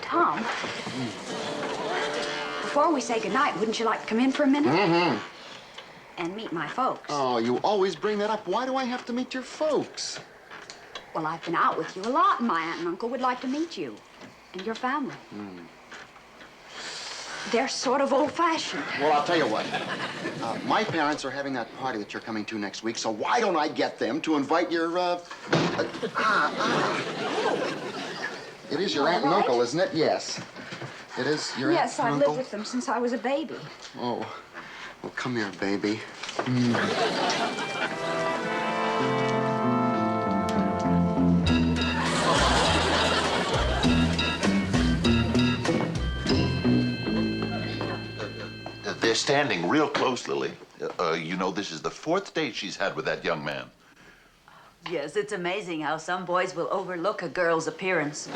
Tom, before we say goodnight, wouldn't you like to come in for a minute? Mm-hmm. And meet my folks. Oh, you always bring that up. Why do I have to meet your folks? Well, I've been out with you a lot, and my aunt and uncle would like to meet you and your family. They're sort of old-fashioned. Well, I'll tell you what. My parents are having that party that you're coming to next week, so why don't I get them to invite your, It is your aunt and uncle, isn't it? Yes. It is your aunt and Yes, I've uncle? lived with them since I was a baby. Oh. Well, come here, baby. They're standing real close, Lily. You know, this is the 4th date she's had with that young man. Yes, it's amazing how some boys will overlook a girl's appearance.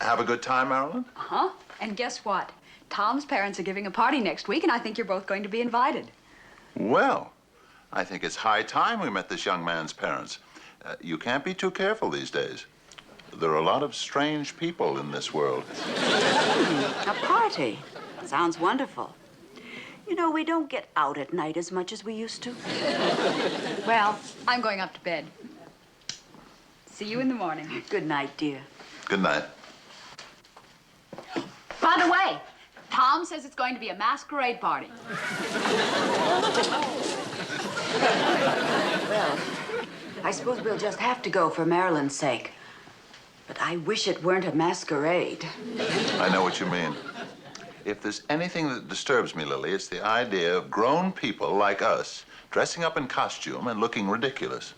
Have a good time, Marilyn? Uh-huh. And guess what? Tom's parents are giving a party next week, and I think you're both going to be invited. Well, I think it's high time we met this young man's parents. You can't be too careful these days. There are a lot of strange people in this world. A party? Sounds wonderful. You know, we don't get out at night as much as we used to. Well, I'm going up to bed. See you in the morning. Good night, dear. Good night. By the way, Tom says it's going to be a masquerade party. Well, I suppose we'll just have to go for Marilyn's sake. But I wish it weren't a masquerade. I know what you mean. If there's anything that disturbs me, Lily, it's the idea of grown people like us dressing up in costume and looking ridiculous.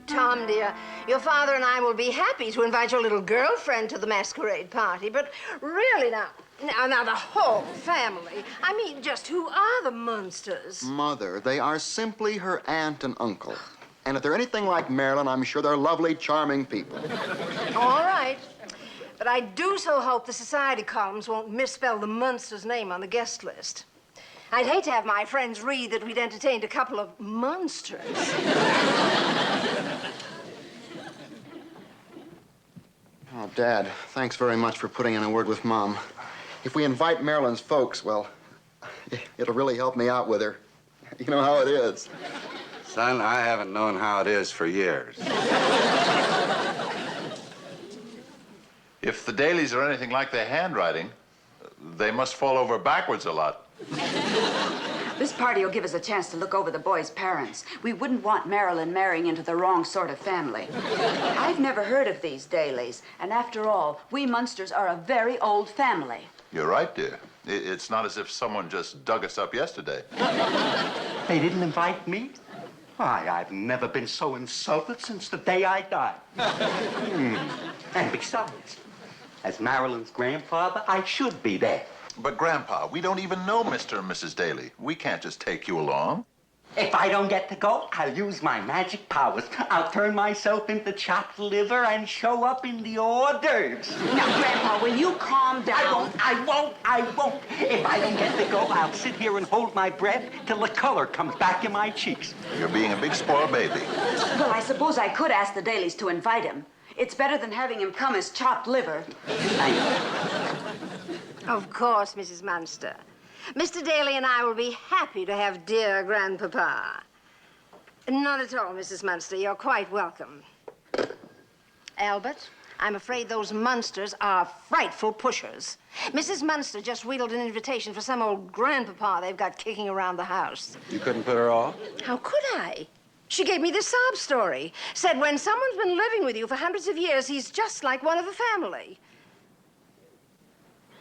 Tom, dear, your father and I will be happy to invite your little girlfriend to the masquerade party, but really now, the whole family. I mean, just who are the Munsters? Mother, they are simply her aunt and uncle. And if they're anything like Marilyn, I'm sure they're lovely, charming people. All right. But I do so hope the society columns won't misspell the Munsters' name on the guest list. I'd hate to have my friends read that we'd entertained a couple of monsters. Oh, Dad, thanks very much for putting in a word with Mom. If we invite Marilyn's folks, well, it'll really help me out with her. You know how it is. Son, I haven't known how it is for years. If the dailies are anything like their handwriting, they must fall over backwards a lot. This party will give us a chance to look over the boys' parents. We wouldn't want Marilyn marrying into the wrong sort of family. I've never heard of these dailies, and after all, we Munsters are a very old family. You're right, dear. It's not as if someone just dug us up yesterday. They didn't invite me? Why, I've never been so insulted since the day I died. And besides, as Marilyn's grandfather, I should be there. But, Grandpa, we don't even know Mr. and Mrs. Daly. We can't just take you along. If I don't get to go, I'll use my magic powers. I'll turn myself into chopped liver and show up in the hors d'oeuvres. Now, Grandpa, will you calm down? I won't. If I don't get to go, I'll sit here and hold my breath till the color comes back in my cheeks. You're being a big spoiled baby. Well, I suppose I could ask the Dalys to invite him. It's better than having him come as chopped liver. Of course, Mrs. Munster. Mr. Daly and I will be happy to have dear Grandpapa. Not at all, Mrs. Munster. You're quite welcome. Albert, I'm afraid those Munsters are frightful pushers. Mrs. Munster just wheedled an invitation for some old grandpapa they've got kicking around the house. You couldn't put her off? How could I? She gave me this sob story. Said when someone's been living with you for hundreds of years, he's just like one of the family.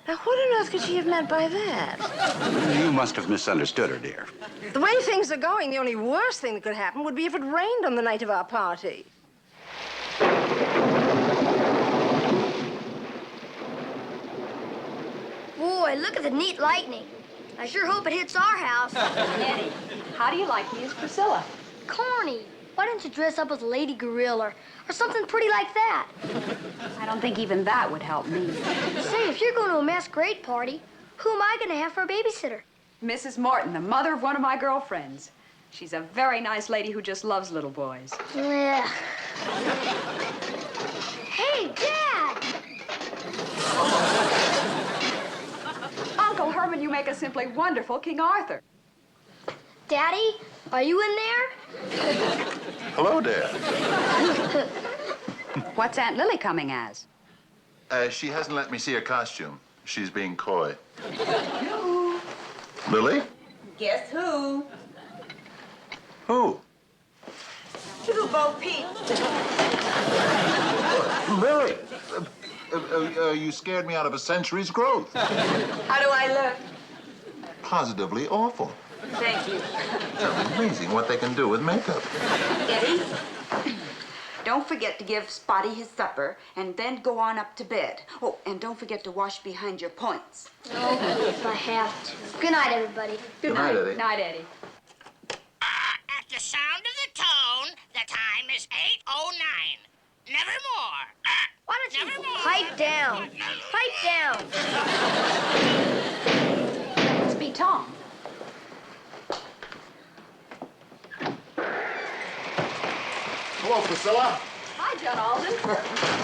Now, what on earth could she have meant by that? You must have misunderstood her, dear. The way things are going, the only worst thing that could happen would be if it rained on the night of our party. Boy, look at the neat lightning. I sure hope it hits our house. Eddie, how do you like me as Priscilla? Corny. Why don't you dress up as a lady gorilla or something pretty like that? I don't think even that would help me. Say, if you're going to a masquerade party, who am I going to have for a babysitter? Mrs. Morton, the mother of one of my girlfriends. She's a very nice lady who just loves little boys. Yeah. Hey, Dad! Uncle Herman, you make a simply wonderful King Arthur. Daddy, are you in there? Hello, Dad. What's Aunt Lily coming as? She hasn't let me see her costume. She's being coy. Lily? Guess who? Who? To Bo Peep. Lily! You scared me out of a century's growth. How do I look? Positively awful. Thank you. It's amazing what they can do with makeup. Eddie, don't forget to give Spotty his supper and then go on up to bed. Oh, and don't forget to wash behind your points. No, if I have to. Good night, everybody. Good night, Eddie. Night, Eddie. At the sound of the tone, the time is 8:09. Nevermore. Why don't you Nevermore. pipe down? Pipe down. That must be Tom. Hello, Priscilla. Hi, John Alden.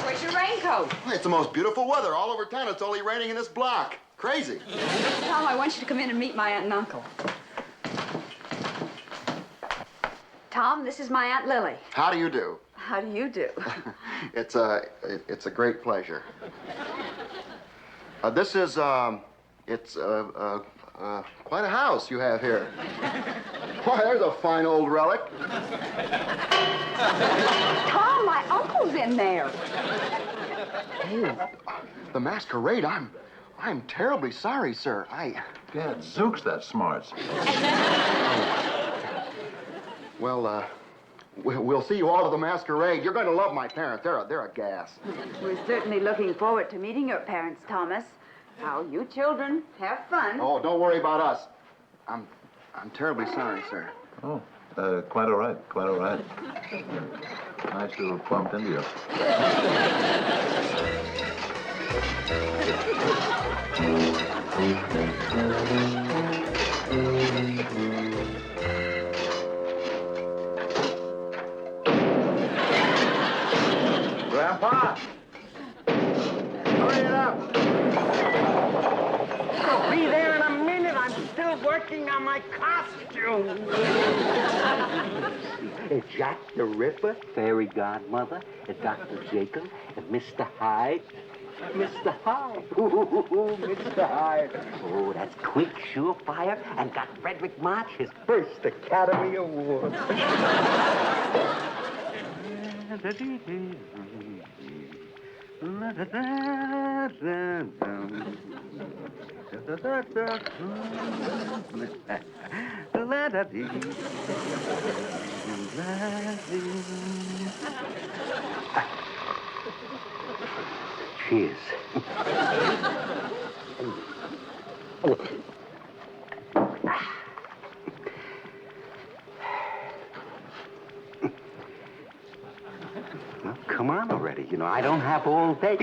Where's your raincoat? It's the most beautiful weather all over town. It's only raining in this block. Crazy. Tom, I want you to come in and meet my aunt and uncle. Tom, this is my Aunt Lily. How do you do? How do you do? It's a great pleasure. This is quite a house you have here. Why, there's a fine old relic. Tom, my uncle's in there. Oh, the Masquerade. I'm terribly sorry, sir. Gad, Zooks, that smarts. Well, we'll see you all at the Masquerade. You're going to love my parents. They're a gas. We're certainly looking forward to meeting your parents, Thomas. Now, you children, have fun. Oh, don't worry about us. I'm terribly sorry, sir. Oh, quite all right, quite all right. Nice to have bumped into you. Grandpa! Hurry it up! I'll be there in a minute. I'm still working on my costume. Jack the Ripper, Fairy Godmother, Dr. Jacob, and Mr. Hyde. Mr. Hyde. Ooh, Mr. Hyde. Oh, that's quick, surefire, and got Frederick March his first Academy Award. Cheers. Well, come on already. You know, I don't have all day.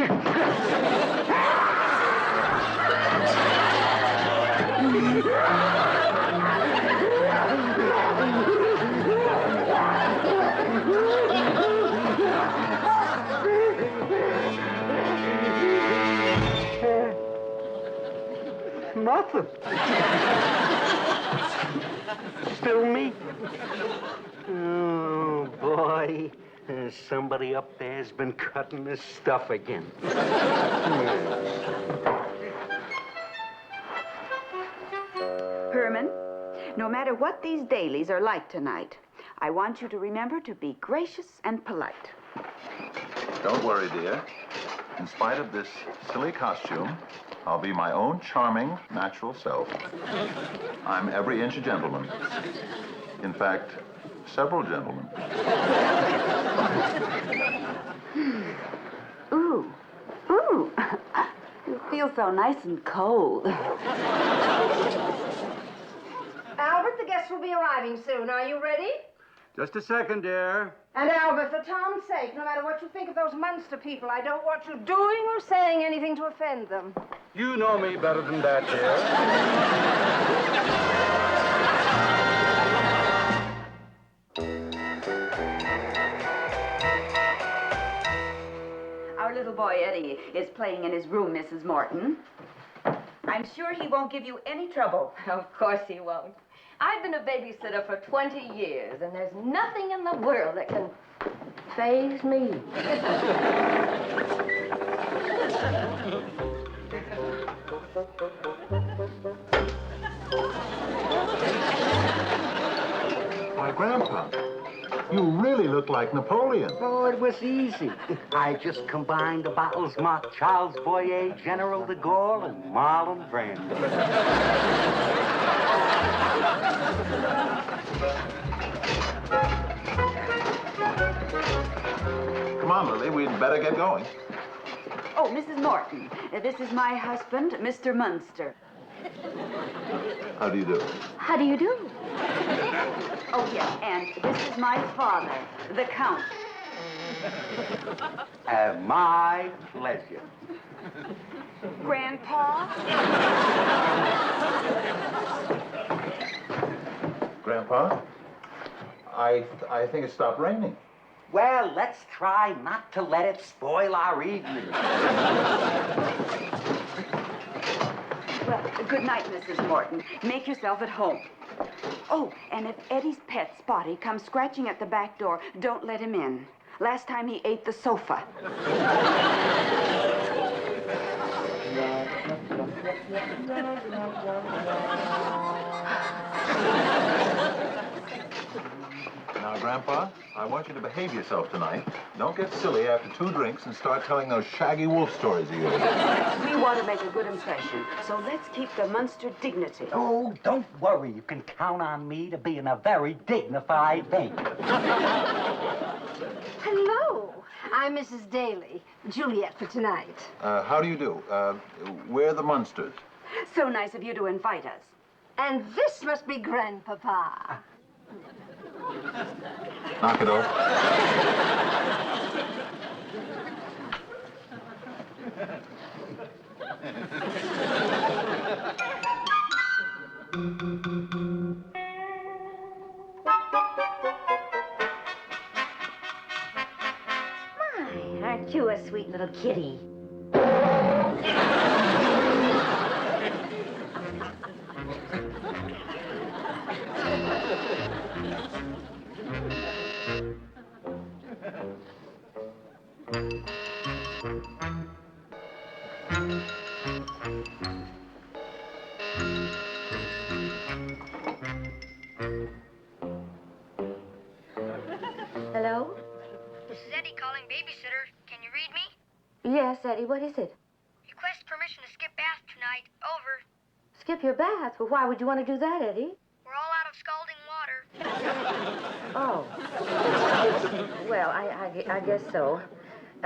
nothing. Still me. Oh, boy. Somebody up there's been cutting this stuff again. Herman, no matter what these dailies are like tonight, I want you to remember to be gracious and polite. Don't worry, dear. In spite of this silly costume, I'll be my own charming, natural self. I'm every inch a gentleman. In fact, several gentlemen. Ooh, ooh. You feel so nice and cold. Albert, the guests will be arriving soon. Are you ready? Just a second, dear. And Albert, for Tom's sake, no matter what you think of those Munster people, I don't want you doing or saying anything to offend them. You know me better than that, dear. Our little boy Eddie is playing in his room, Mrs. Morton. I'm sure he won't give you any trouble. Of course he won't. I've been a babysitter for 20 years, and there's nothing in the world that can faze me. Why, Grandpa, you really look like Napoleon. Oh, it was easy. I just combined the bottles marked Charles Boyer, General de Gaulle, and Marlon Brando. Come on, Lily, we'd better get going. Oh, Mrs. Morton, this is my husband, Mr. Munster. How do you do? How do you do? Oh, yes, and this is my father, the Count. My pleasure. Grandpa? Grandpa, I think it stopped raining. Well, let's try not to let it spoil our evening. Well, good night, Mrs. Morton. Make yourself at home. Oh, and if Eddie's pet, Spotty, comes scratching at the back door, don't let him in. Last time he ate the sofa. Now, Grandpa, I want you to behave yourself tonight. Don't get silly after 2 drinks and start telling those shaggy wolf stories of yours. We want to make a good impression, so let's keep the Munster dignity. Oh, don't worry. You can count on me to be in a very dignified vein. Hello. I'm Mrs. Daly, Juliet for tonight. How do you do? We're the Munsters. So nice of you to invite us. And this must be Grandpapa. Knock it off. My, aren't you a sweet little kitty? Hello? This is Eddie calling babysitter. Can you read me? Yes, Eddie, what is it? Request permission to skip bath tonight. Over. Skip your bath? Well, why would you want to do that, Eddie? We're all out of scalding water. Oh. Well, I guess so.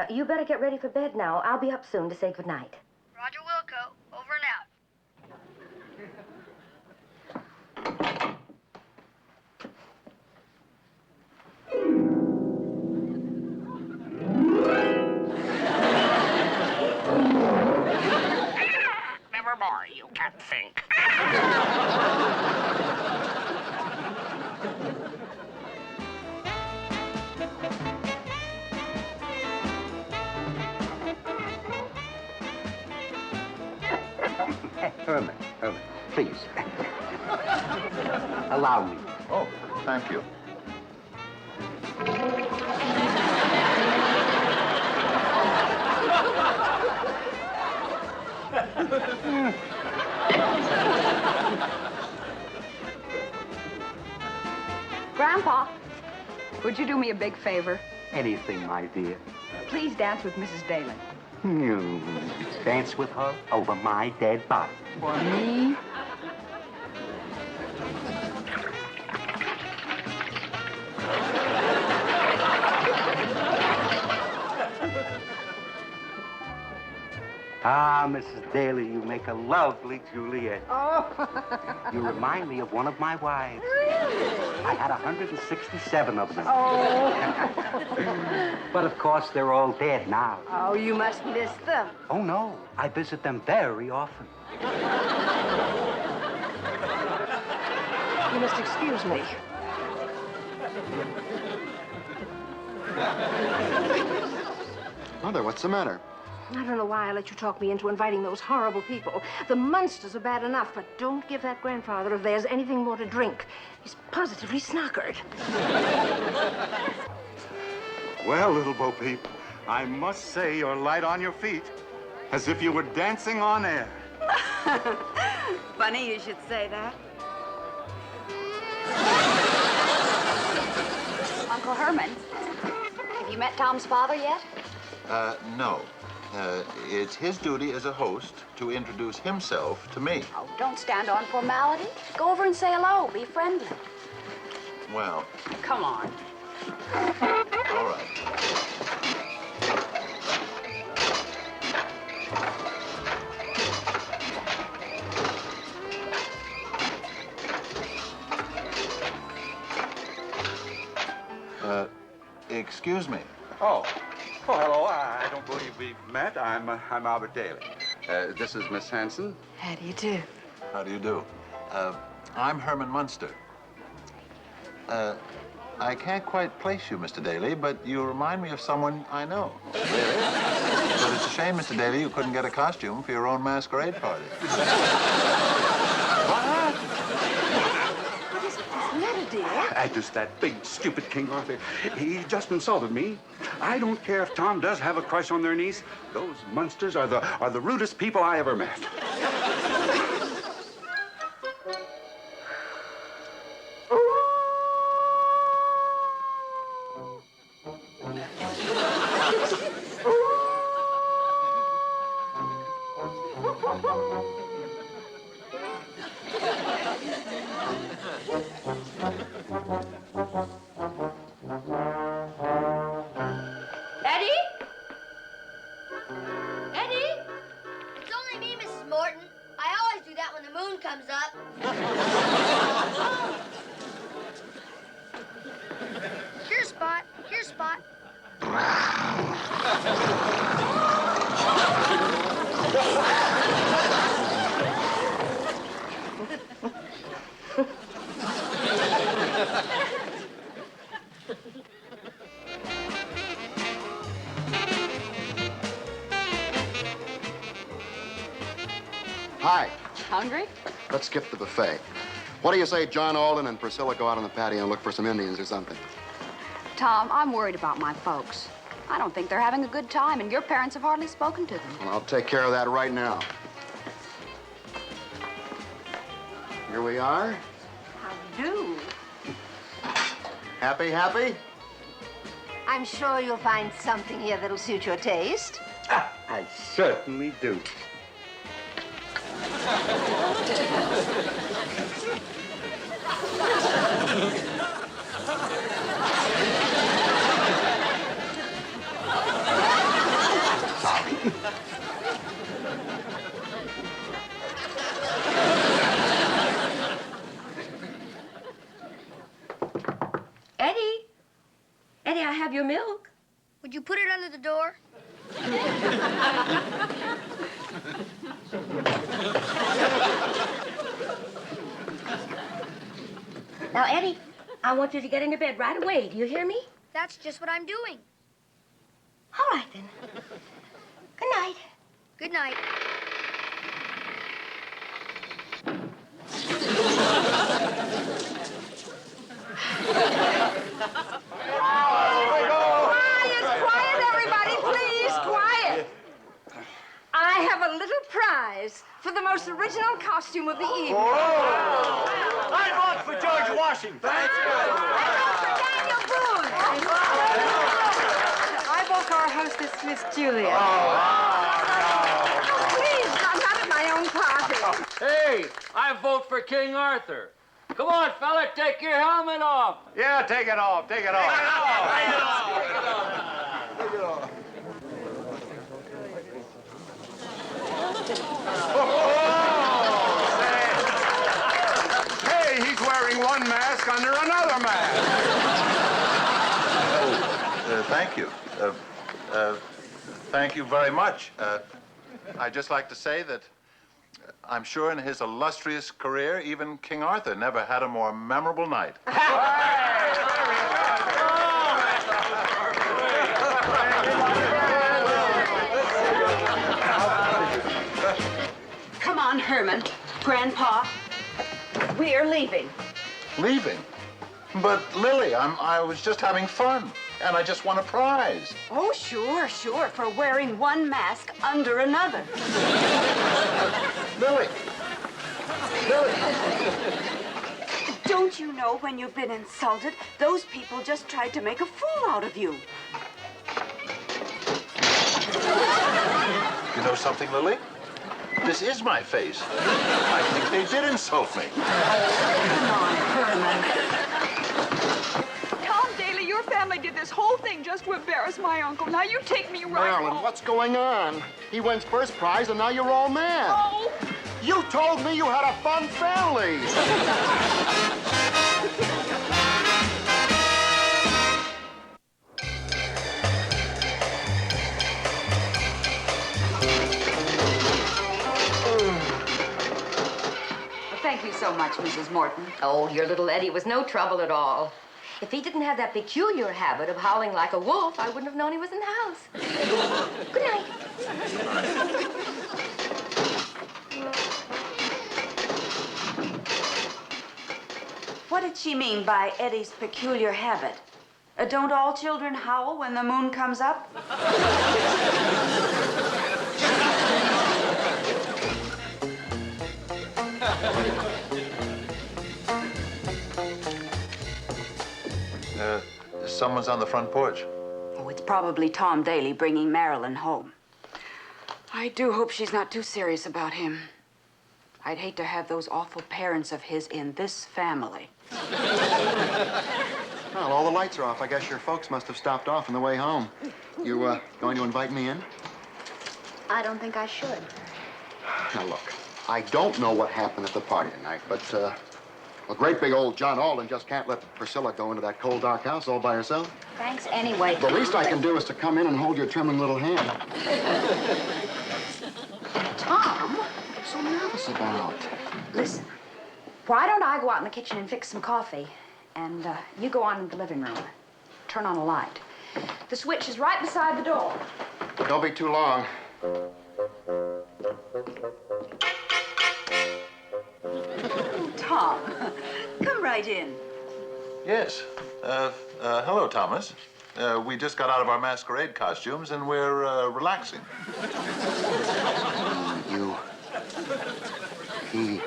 You better get ready for bed now. I'll be up soon to say goodnight. Roger Wilco. Over and out. Nevermore, you can't think. Herman, please. Allow me. Oh, thank you. Grandpa, would you do me a big favor? Anything, my dear. Please dance with Mrs. Daly. Dance with her over my dead body. For me? Ah, Mrs. Daly, you make a lovely Juliet. Oh. You remind me of one of my wives. I had 167 of them. Oh. But of course, they're all dead now. Oh, you must miss them. Oh, no. I visit them very often. You must excuse me. Mother, what's the matter? I don't know why I let you talk me into inviting those horrible people. The Munsters are bad enough, but don't give that grandfather of theirs anything more to drink. He's positively snockered. Well, little Bo Peep, I must say you're light on your feet, as if you were dancing on air. Funny you should say that. Uncle Herman, have you met Tom's father yet? No. It's his duty as a host to introduce himself to me. Oh, don't stand on formality. Go over and say hello. Be friendly. Well, Come on. all right. Excuse me. Oh, hello. I don't believe we've met. I'm Albert Daly. This is Miss Hanson. How do you do? How do you do? I'm Herman Munster. I can't quite place you, Mr. Daly, but you remind me of someone I know. Really? But it's a shame, Mr. Daly, you couldn't get a costume for your own masquerade party. What? What is the matter, dear? Just that big, stupid King Arthur. He just insulted me. I don't care if Tom does have a crush on their niece. Those Munsters are the rudest people I ever met. Eddie? Eddie? It's only me, Mrs. Morton. I always do that when the moon comes up. Here, Spot. Here, Spot. Hi. Hungry? Let's skip the buffet. What do you say John Alden and Priscilla go out on the patio and look for some Indians or something? Tom, I'm worried about my folks. I don't think they're having a good time, and your parents have hardly spoken to them. Well, I'll take care of that right now. Here we are. How do? Happy, happy? I'm sure you'll find something here that'll suit your taste. I certainly do. Eddie? Eddie, I have your milk. Would you put it under the door? Now, Eddie, I want you to get into bed right away. Do you hear me? That's just what I'm doing. All right, then. Good night. Good night. have a little prize for the most original costume of the evening. I vote for George Washington. Thanks, Daniel Boone. I vote for our hostess, Miss Julia. Please, I'm not at my own party. Hey, I vote for King Arthur. Come on, fella, take your helmet off. Yeah, take it off. Take it off. Hey, he's wearing one mask under another mask. Thank you. Thank you very much. I'd just like to say that I'm sure in his illustrious career, even King Arthur never had a more memorable night. Come on, Herman. Grandpa. We are leaving. Leaving? But Lily, I was just having fun, and I just won a prize. Oh, sure, for wearing one mask under another. Lily. Lily. Don't you know when you've been insulted, those people just tried to make a fool out of you? You know something, Lily? This is my face. I think they did insult me. Come on, Herman. Tom Daly, your family did this whole thing just to embarrass my uncle. Now you take me right Marilyn, home. what's going on? He wins first prize, and now you're all mad. Oh! You told me you had a fun family. Thank you so much, Mrs. Morton. Oh, your little Eddie was no trouble at all. If he didn't have that peculiar habit of howling like a wolf, I wouldn't have known he was in the house. Good night. What did she mean by Eddie's peculiar habit? Don't all children howl when the moon comes up? Someone's on the front porch. Oh, it's probably Tom Daly bringing Marilyn home. I do hope she's not too serious about him. I'd hate to have those awful parents of his in this family. Well, all the lights are off. I guess your folks must have stopped off on the way home. You, going to invite me in? I don't think I should. Now, look, I don't know what happened at the party tonight, but, a great big old John Alden just can't let Priscilla go into that cold, dark house all by herself. Thanks anyway. The least I can do is to come in and hold your trembling little hand. Tom? What are you so nervous about? Listen, why don't I go out in the kitchen and fix some coffee, and you go on in the living room. Turn on a light. The switch is right beside the door. Don't be too long. Tom, come right in. Yes. Hello, Thomas. We just got out of our masquerade costumes, and we're relaxing. You. He.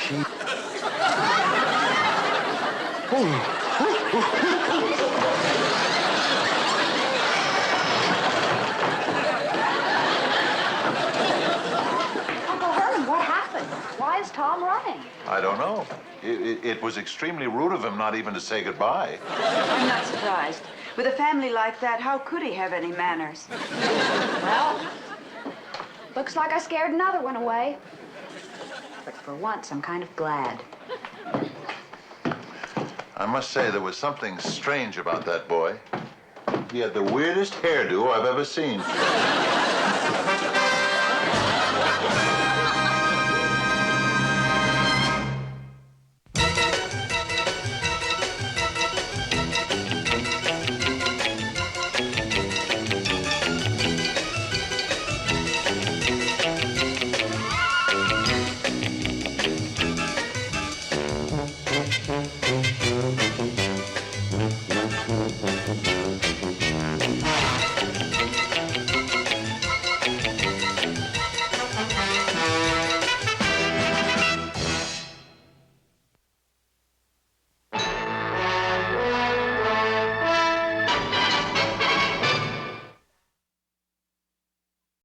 She. Uncle Herman, what happened? Why is Tom running? I don't know. It was extremely rude of him not even to say goodbye. I'm not surprised. With a family like that, how could he have any manners? Well, looks like I scared another one away. But for once, I'm kind of glad. I must say there was something strange about that boy. He had the weirdest hairdo I've ever seen.